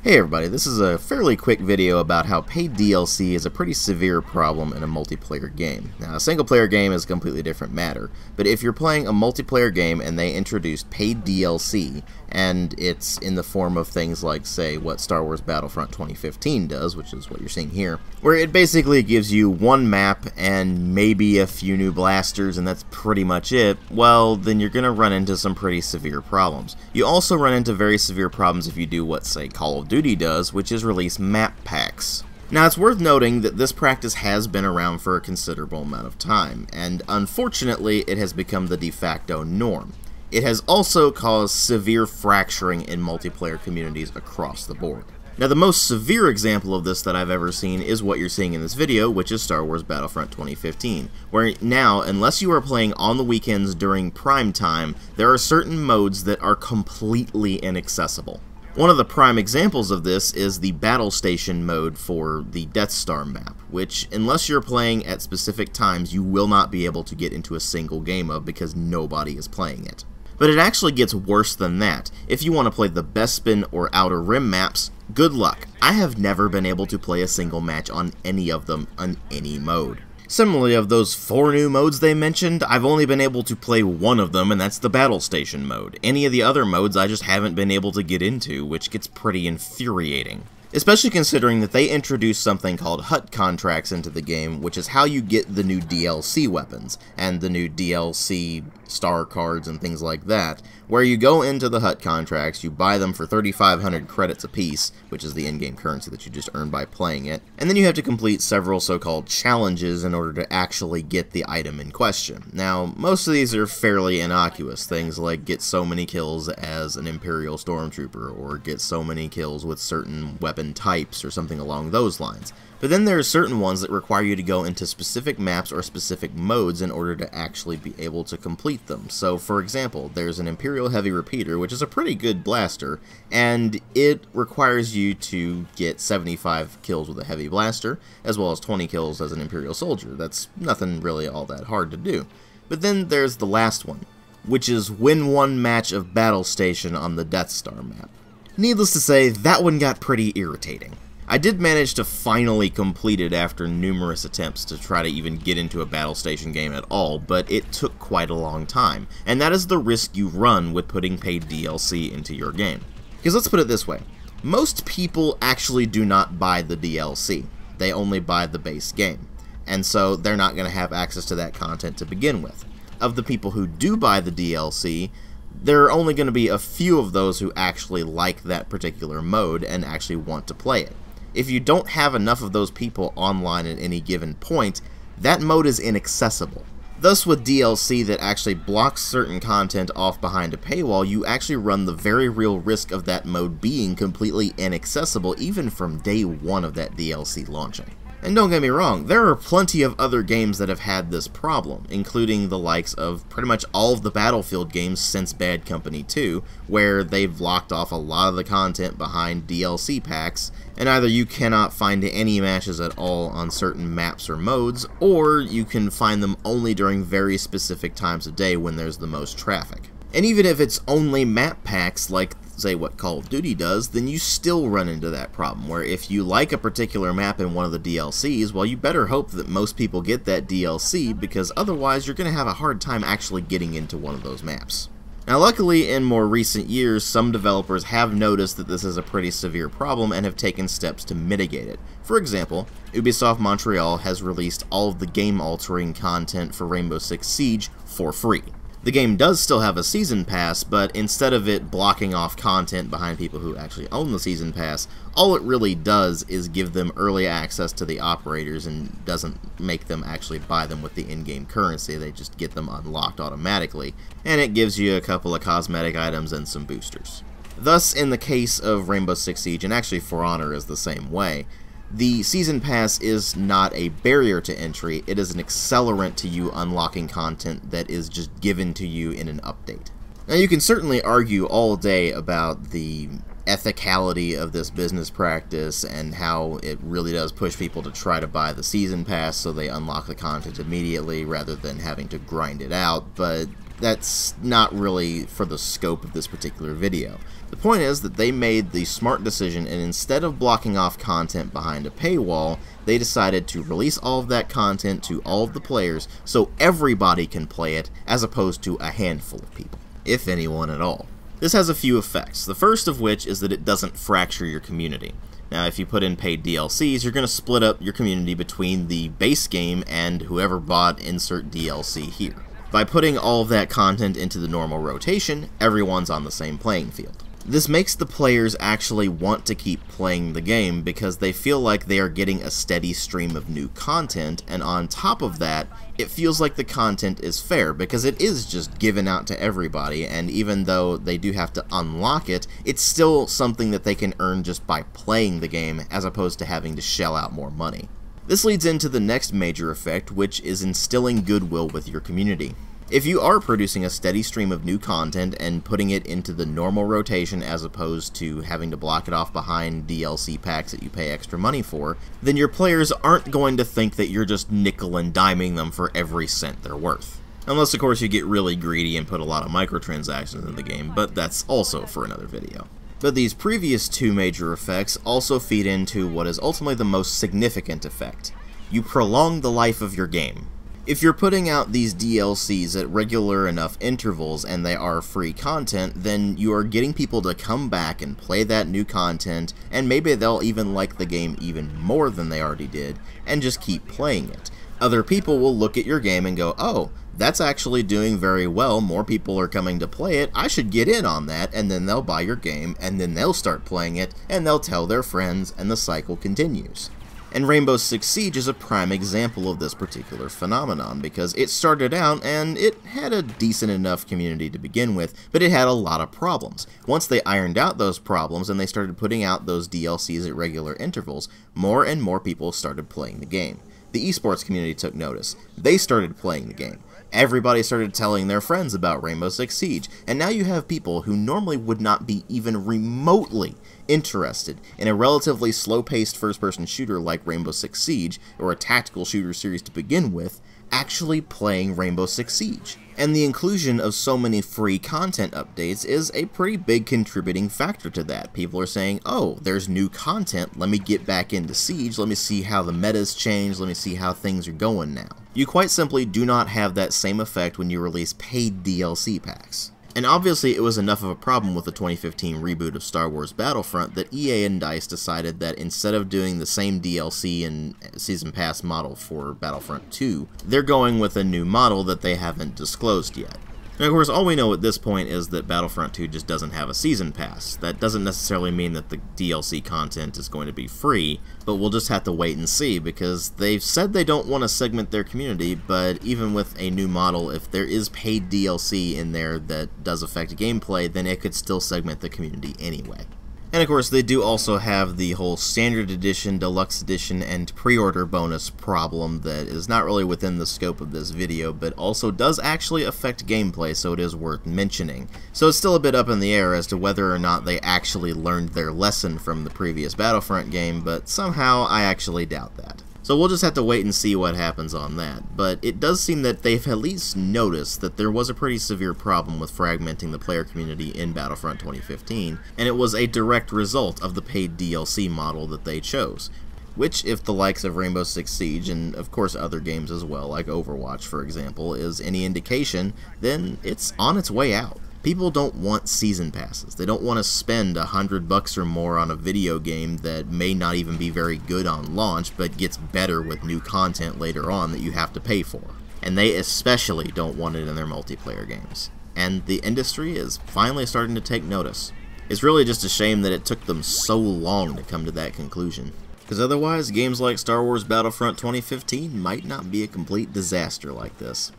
Hey everybody, this is a fairly quick video about how paid DLC is a pretty severe problem in a multiplayer game. Now, a single player game is a completely different matter, but if you're playing a multiplayer game and they introduce paid DLC, and it's in the form of things like, say, what Star Wars Battlefront 2015 does, which is what you're seeing here, where it basically gives you one map and maybe a few new blasters and that's pretty much it, well, then you're going to run into some pretty severe problems. You also run into very severe problems if you do what, say, Call of Duty does, which is release map packs. Now, it's worth noting that this practice has been around for a considerable amount of time, and unfortunately it has become the de facto norm. It has also caused severe fracturing in multiplayer communities across the board. Now, the most severe example of this that I've ever seen is what you're seeing in this video, which is Star Wars Battlefront 2015, where now, unless you are playing on the weekends during prime time, there are certain modes that are completely inaccessible. One of the prime examples of this is the Battle Station mode for the Death Star map, which, unless you're playing at specific times, you will not be able to get into a single game of because nobody is playing it. But it actually gets worse than that. If you want to play the Bespin or Outer Rim maps, good luck. I have never been able to play a single match on any of them on any mode. Similarly, of those 4 new modes they mentioned, I've only been able to play one of them, and that's the Battle Station mode. Any of the other modes I just haven't been able to get into, which gets pretty infuriating. Especially considering that they introduced something called hut contracts into the game, which is how you get the new DLC weapons, and the new DLC star cards and things like that, where you go into the hut contracts, you buy them for 3,500 credits apiece, which is the in-game currency that you just earn by playing it, and then you have to complete several so-called challenges in order to actually get the item in question. Now, most of these are fairly innocuous, things like get so many kills as an Imperial Stormtrooper, or get so many kills with certain weapon types, or something along those lines. But then there are certain ones that require you to go into specific maps or specific modes in order to actually be able to complete them. So, for example, there's an Imperial Heavy Repeater, which is a pretty good blaster, and it requires you to get 75 kills with a heavy blaster, as well as 20 kills as an Imperial Soldier. That's nothing really all that hard to do. But then there's the last one, which is win one match of Battle Station on the Death Star map. Needless to say, that one got pretty irritating. I did manage to finally complete it after numerous attempts to try to even get into a Battle Station game at all, but it took quite a long time, and that is the risk you run with putting paid DLC into your game. Because let's put it this way, most people actually do not buy the DLC, they only buy the base game, and so they're not going to have access to that content to begin with. Of the people who do buy the DLC, there are only going to be a few of those who actually like that particular mode and actually want to play it. If you don't have enough of those people online at any given point, that mode is inaccessible. Thus, with DLC that actually blocks certain content off behind a paywall, you actually run the very real risk of that mode being completely inaccessible even from day one of that DLC launching. And don't get me wrong, there are plenty of other games that have had this problem, including the likes of pretty much all of the Battlefield games since Bad Company 2, where they've locked off a lot of the content behind DLC packs, and either you cannot find any matches at all on certain maps or modes, or you can find them only during very specific times of day when there's the most traffic. And even if it's only map packs like, say, what Call of Duty does, then you still run into that problem, where if you like a particular map in one of the DLCs, well, you better hope that most people get that DLC, because otherwise you're going to have a hard time actually getting into one of those maps. Now, luckily, in more recent years, some developers have noticed that this is a pretty severe problem and have taken steps to mitigate it. For example, Ubisoft Montreal has released all of the game-altering content for Rainbow Six Siege for free. The game does still have a Season Pass, but instead of it blocking off content behind people who actually own the Season Pass, all it really does is give them early access to the operators and doesn't make them actually buy them with the in-game currency. They just get them unlocked automatically, and it gives you a couple of cosmetic items and some boosters. Thus, in the case of Rainbow Six Siege, and actually For Honor is the same way, the Season Pass is not a barrier to entry, it is an accelerant to you unlocking content that is just given to you in an update. Now, you can certainly argue all day about the ethicality of this business practice and how it really does push people to try to buy the Season Pass so they unlock the content immediately rather than having to grind it out, but that's not really for the scope of this particular video. The point is that they made the smart decision, and instead of blocking off content behind a paywall, they decided to release all of that content to all of the players so everybody can play it, as opposed to a handful of people, if anyone at all. This has a few effects, the first of which is that it doesn't fracture your community. Now, if you put in paid DLCs, you're going to split up your community between the base game and whoever bought insert DLC here. By putting all of that content into the normal rotation, everyone's on the same playing field. This makes the players actually want to keep playing the game because they feel like they are getting a steady stream of new content, and on top of that, it feels like the content is fair because it is just given out to everybody, and even though they do have to unlock it, it's still something that they can earn just by playing the game as opposed to having to shell out more money. This leads into the next major effect, which is instilling goodwill with your community. If you are producing a steady stream of new content and putting it into the normal rotation as opposed to having to block it off behind DLC packs that you pay extra money for, then your players aren't going to think that you're just nickel and diming them for every cent they're worth. Unless, of course, you get really greedy and put a lot of microtransactions in the game, but that's also for another video. But these previous two major effects also feed into what is ultimately the most significant effect. You prolong the life of your game. If you're putting out these DLCs at regular enough intervals and they are free content, then you are getting people to come back and play that new content, and maybe they'll even like the game even more than they already did, and just keep playing it. Other people will look at your game and go, oh, that's actually doing very well, more people are coming to play it, I should get in on that, and then they'll buy your game, and then they'll start playing it, and they'll tell their friends, and the cycle continues. And Rainbow Six Siege is a prime example of this particular phenomenon, because it started out and it had a decent enough community to begin with, but it had a lot of problems. Once they ironed out those problems and they started putting out those DLCs at regular intervals, more and more people started playing the game. The esports community took notice. They started playing the game. Everybody started telling their friends about Rainbow Six Siege, and now you have people who normally would not be even remotely interested in a relatively slow-paced first-person shooter like Rainbow Six Siege, or a tactical shooter series to begin with, actually playing Rainbow Six Siege. And the inclusion of so many free content updates is a pretty big contributing factor to that. People are saying, oh, there's new content, let me get back into Siege, let me see how the meta's changed, let me see how things are going now. You quite simply do not have that same effect when you release paid DLC packs. And obviously it was enough of a problem with the 2015 reboot of Star Wars Battlefront that EA and DICE decided that instead of doing the same DLC and Season Pass model for Battlefront 2, they're going with a new model that they haven't disclosed yet. And of course, all we know at this point is that Battlefront 2 just doesn't have a Season Pass. That doesn't necessarily mean that the DLC content is going to be free, but we'll just have to wait and see, because they've said they don't want to segment their community, but even with a new model, if there is paid DLC in there that does affect gameplay, then it could still segment the community anyway. And of course, they do also have the whole Standard Edition, Deluxe Edition, and Pre-Order bonus problem that is not really within the scope of this video, but also does actually affect gameplay, so it is worth mentioning. So it's still a bit up in the air as to whether or not they actually learned their lesson from the previous Battlefront game, but somehow I actually doubt that. So we'll just have to wait and see what happens on that, but it does seem that they've at least noticed that there was a pretty severe problem with fragmenting the player community in Battlefront 2015, and it was a direct result of the paid DLC model that they chose. Which, if the likes of Rainbow Six Siege, and of course other games as well, like Overwatch for example, is any indication, then it's on its way out. People don't want season passes. They don't want to spend $100 or more on a video game that may not even be very good on launch, but gets better with new content later on that you have to pay for. And they especially don't want it in their multiplayer games. And the industry is finally starting to take notice. It's really just a shame that it took them so long to come to that conclusion, because otherwise games like Star Wars Battlefront 2015 might not be a complete disaster like this.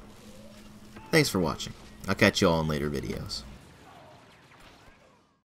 Thanks for watching. I'll catch you all in later videos.